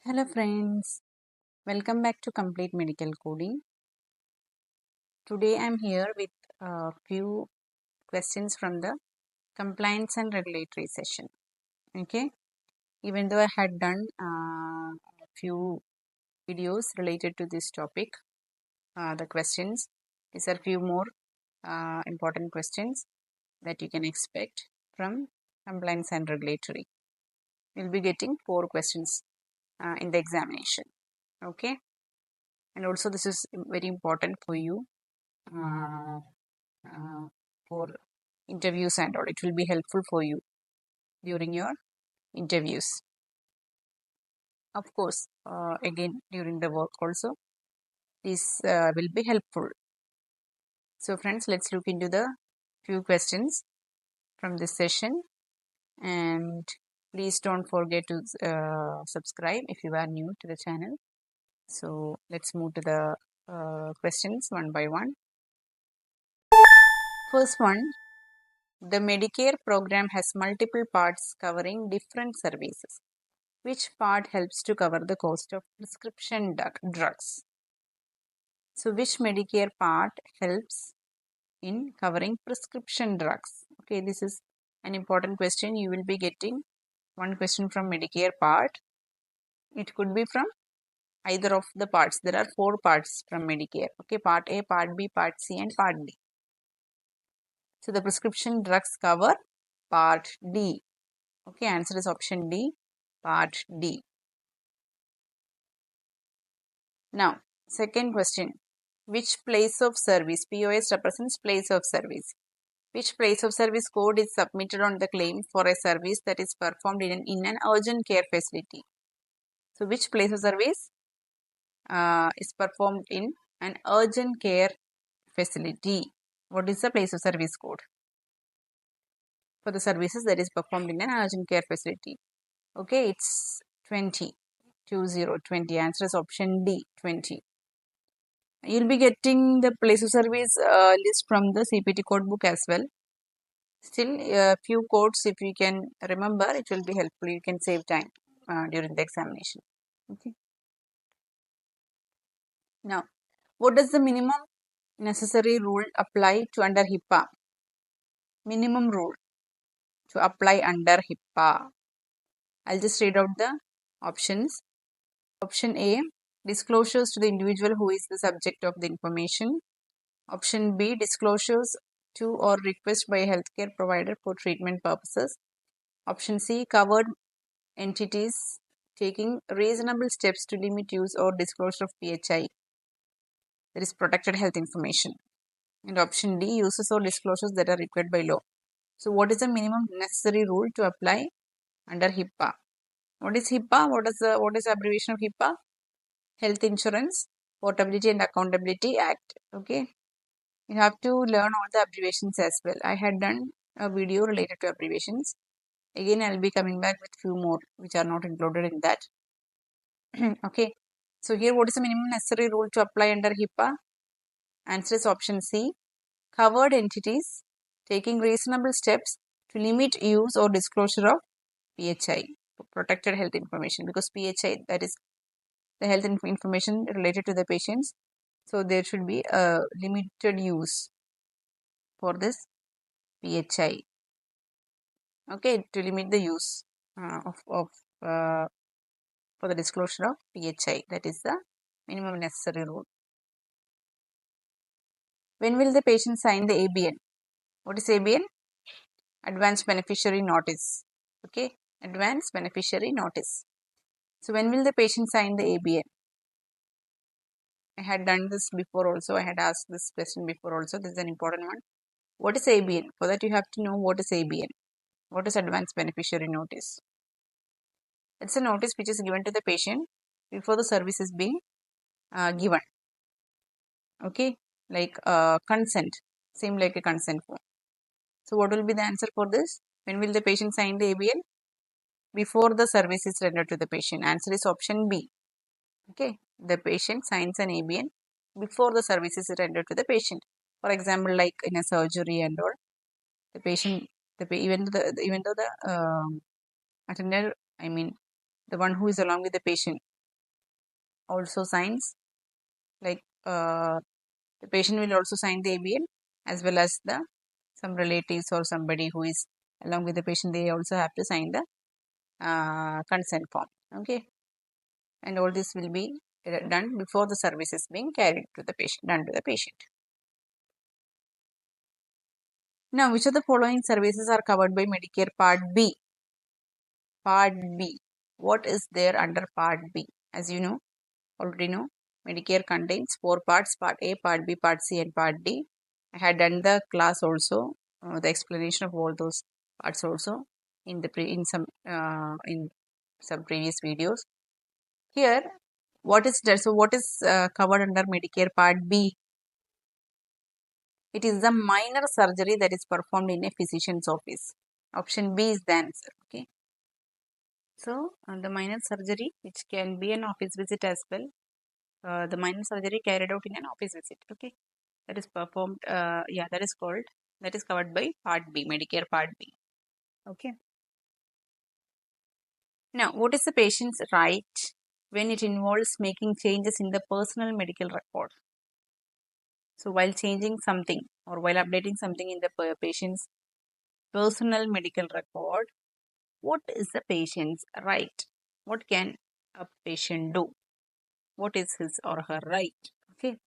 Hello friends, welcome back to Complete Medical Coding. Today I'm here with a few questions from the compliance and regulatory session. Okay, even though I had done a few videos related to this topic, the questions, these are few more important questions that you can expect from compliance and regulatory. You'll be getting 4 questions in the examination. Okay, and also this is very important for you for interviews and all. It will be helpful for you during your interviews. Of course, again during the work also, this will be helpful. So friends, let's look into the few questions from this session, and please don't forget to subscribe if you are new to the channel. So let's move to the questions one by one. First one, the Medicare program has multiple parts covering different services. Which part helps to cover the cost of prescription drugs? So, which Medicare part helps in covering prescription drugs? Okay, this is an important question. You will be getting one question from Medicare part. It could be from either of the parts. There are 4 parts from Medicare. Okay, part A, part B, part C, and part D. So, the prescription drugs cover part D. Okay, answer is option D, part D. Now, second question. Which place of service? POS represents place of service. Which place of service code is submitted on the claim for a service that is performed in an urgent care facility? So, which place of service is performed in an urgent care facility? What is the place of service code for the services that is performed in an urgent care facility? Okay, it's 20. Answer is option D, 20. You'll be getting the place of service list from the CPT code book as well. Still, a few codes, if you can remember, it will be helpful. You can save time during the examination. Okay. Now, what does the minimum necessary rule apply to under HIPAA? Minimum rule to apply under HIPAA. I'll just read out the options. Option A, disclosures to the individual who is the subject of the information. Option B, disclosures to or request by a healthcare provider for treatment purposes. Option C, covered entities taking reasonable steps to limit use or disclosure of PHI, that is protected health information. And option D, uses or disclosures that are required by law. So what is the minimum necessary rule to apply under HIPAA? What is HIPAA? What is the abbreviation of HIPAA? Health Insurance Portability and Accountability Act. Okay. You have to learn all the abbreviations as well. I had done a video related to abbreviations. Again, I'll be coming back with few more which are not included in that. Okay. So here, what is the minimum necessary rule to apply under HIPAA? Answer is option C. Covered entities taking reasonable steps to limit use or disclosure of PHI, protected health information, because PHI, that is the health information related to the patients. So there should be a limited use for this PHI. Okay, to limit the use for the disclosure of PHI. That is the minimum necessary rule. When will the patient sign the ABN? What is ABN? Advanced Beneficiary Notice. Okay, Advanced Beneficiary Notice. So when will the patient sign the ABN? I had done this before also. I had asked this question before also. This is an important one. What is ABN? For that you have to know what is ABN. What is Advanced Beneficiary Notice? It's a notice which is given to the patient before the service is being given. Okay, like consent, same like a consent form. So what will be the answer for this? When will the patient sign the ABN? Before the service is rendered to the patient. Answer is option B. Okay, the patient signs an ABN before the service is rendered to the patient. For example, like in a surgery and all, the patient, even though the attender, I mean, the one who is along with the patient, also signs, like the patient will also sign the ABL, as well as some relatives or somebody who is along with the patient, they also have to sign the consent form. Okay, and all this will be done before the service is being carried to the patient, done to the patient. Now, which of the following services are covered by Medicare Part B? Part B. What is there under Part B? As you know, already know, Medicare contains 4 parts: Part A, Part B, Part C, and Part D. I had done the class also, the explanation of all those parts also in some previous videos. Here, what is there? So, what is covered under Medicare Part B? It is the minor surgery that is performed in a physician's office. Option B is the answer. Okay. So, the minor surgery, which can be an office visit as well. The minor surgery carried out in an office visit. Okay. That is performed. That is covered by Part B, Medicare Part B. Okay. Now, what is the patient's right when it involves making changes in the personal medical record? So, while changing something or while updating something in the patient's personal medical record, what is the patient's right? What can a patient do? What is his or her right? Okay.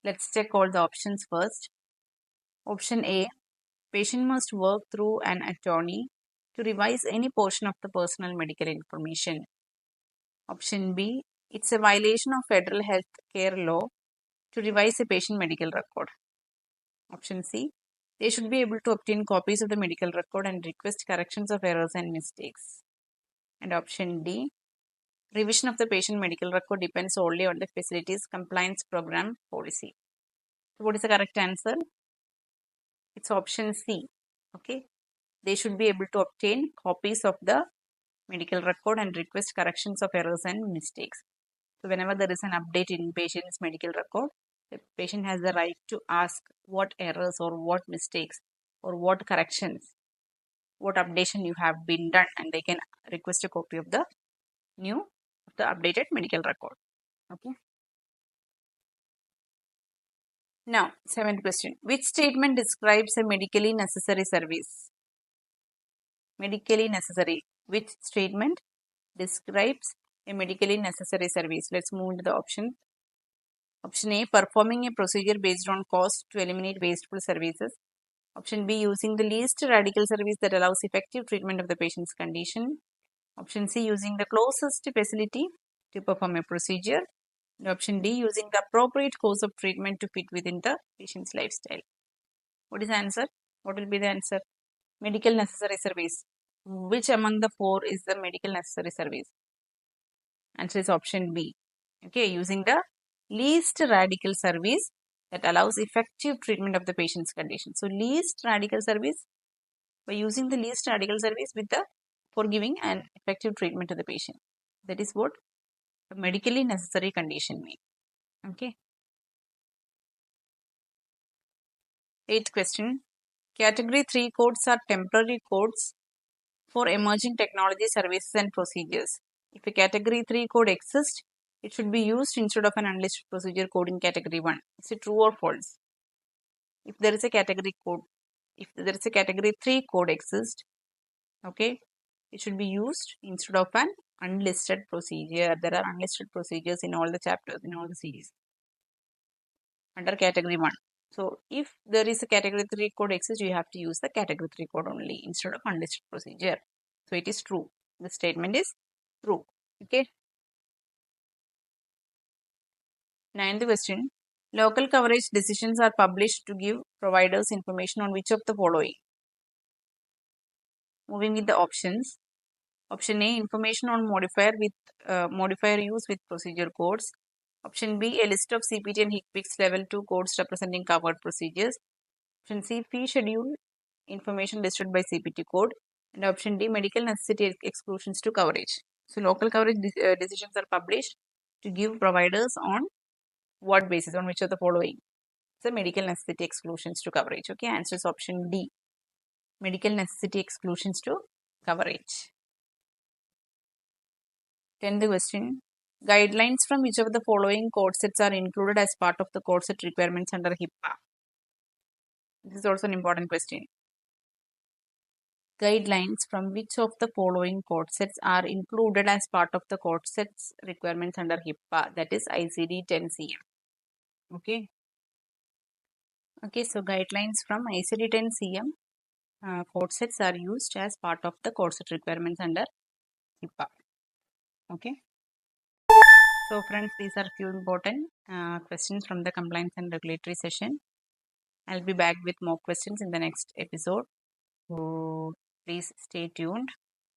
Let's check all the options first. Option A, patient must work through an attorney to revise any portion of the personal medical information. Option B, it's a violation of federal health care law to revise a patient medical record. Option C, they should be able to obtain copies of the medical record and request corrections of errors and mistakes. And option D, revision of the patient medical record depends solely on the facility's compliance program policy. So what is the correct answer? It's option C. Okay. They should be able to obtain copies of the medical record and request corrections of errors and mistakes. So whenever there is an update in patient's medical record, the patient has the right to ask what errors or what mistakes or what corrections, what updation you have been done, and they can request a copy of the updated medical record. Okay. Now, 7th question. Which statement describes a medically necessary service? Medically necessary. Which statement describes a medically necessary service? Let's move into the option. Option A, performing a procedure based on cost to eliminate wasteful services. Option B, using the least radical service that allows effective treatment of the patient's condition. Option C, using the closest facility to perform a procedure. And option D, using the appropriate course of treatment to fit within the patient's lifestyle. What is the answer? What will be the answer? Medical necessary service. Which among the 4 is the medical necessary service? Answer is option B. Okay, using the least radical service that allows effective treatment of the patient's condition. So, least radical service, by using the least radical service for giving an effective treatment to the patient. That is what a medically necessary condition means. Okay. 8th question. Category 3 codes are temporary codes for emerging technology services and procedures. If a category 3 code exists, it should be used instead of an unlisted procedure code in category 1. Is it true or false? If there is a category 3 code exists, okay, it should be used instead of an unlisted procedure. There are unlisted procedures in all the chapters, in all the series under category 1. So, if there is a category 3 code exists, you have to use the category 3 code only instead of unlisted procedure. So, it is true. The statement is true. Okay. 9th question. Local coverage decisions are published to give providers information on which of the following? Moving with the options. Option A, information on modifier use with procedure codes. Option B, a list of CPT and HCPCS level 2 codes representing covered procedures. Option C, fee schedule information listed by CPT code. And option D, medical necessity exclusions to coverage. So, local coverage decisions are published to give providers on what basis? On which of the following? So, medical necessity exclusions to coverage. Okay, answer is option D. Medical necessity exclusions to coverage. 10th question. Guidelines from which of the following code sets are included as part of the code set requirements under HIPAA? This is also an important question. Guidelines from which of the following code sets are included as part of the code sets requirements under HIPAA? That is ICD 10CM. Okay. Okay, so guidelines from ICD 10CM code sets are used as part of the code set requirements under HIPAA. Okay. So friends, these are few important questions from the compliance and regulatory session. I'll be back with more questions in the next episode. So please stay tuned.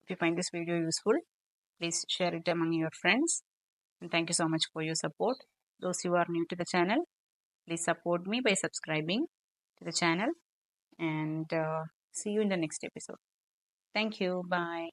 If you find this video useful, please share it among your friends. And thank you so much for your support. Those who are new to the channel, please support me by subscribing to the channel. And see you in the next episode. Thank you. Bye.